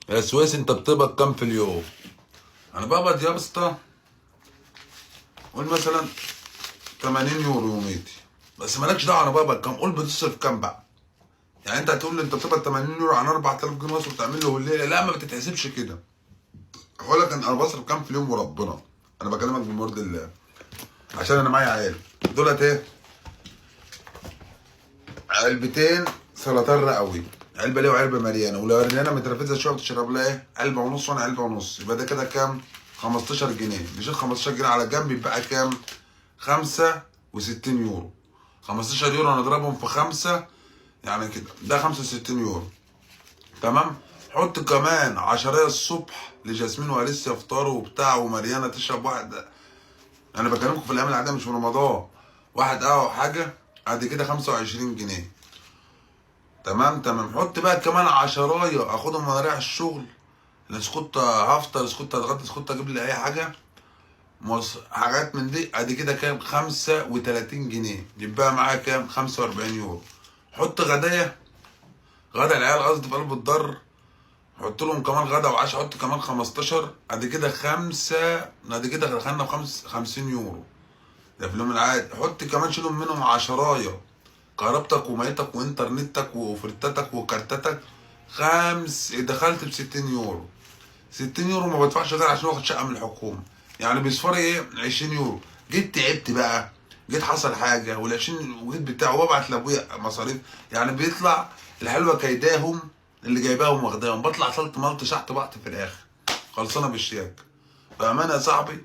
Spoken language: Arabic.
يا سويس انت بتقبض كام في اليوم؟ انا بقبض يا اسطى قول مثلا 80 يورو يوميتي، بس مالكش دعوه انا بقبض كام، قول بتصرف كام بقى. يعني انت هتقول لي انت بتقبض 80 يورو عن 4000 جنيه مصر وتعمل له الليله، لا ما بتتحسبش كده. هقول لك انا بصرف كام في اليوم وربنا، انا بكلمك بمرض الله عشان انا معايا عيال. دولت ايه؟ علبتين سلطان رئوي، علبه ليه وعلبه مليانه، ولو مليانه مترفزه شويه بتشرب لها ايه؟ علبه ونص وانا علبه ونص، يبقى ده كده كام؟ 15 جنيه. نشيل 15 جنيه على جنب يبقى كام؟ 65 يورو. 15 يورو هنضربهم في 5 يعني كده ده 65 يورو. تمام. حط كمان 10 الصبح لجاسمين وأليسيا يفطروا وبتاع، ومليانه تشرب واحد. انا بكلمكم في الايام العاديه مش في رمضان. واحد قهوه حاجه قد كده 25 جنيه. تمام تمام. حط بقى كمان 10 اخدهم وانا رايح الشغل. الاسكوت هفطر، اسكوت هتغدى، اسكوت اجيب لي اي حاجه، حاجات من دي. ادي كده كام؟ 35 جنيه. يبقى معايا كام؟ 45 يورو. حط غدايا، غدا العيال قصدي في قلب الدار، حط لهم كمان غدا وعشاء، حط كمان 15. ادي كده ادي كده دخلنا ب 50 يورو. ده في اليوم العادي. حط كمان شيلهم منهم 10، كهربتك وميتك وانترنتك وفرتتك وكارتتك، دخلت ب 60 يورو. 60 يورو ما بدفعش غير عشان واخد شقه من الحكومه. يعني بيصفري ايه؟ 20 يورو. جيت تعبت بقى، جيت حصل حاجه وال 20 وجيت بتاع وببعت لابويا مصاريف، يعني بيطلع الحلوه كيداهم اللي جايباهم واخداهم، بطلع صلت ملط شحت بحت في الاخر خلصانه بالشياكه. بامانه يا صاحبي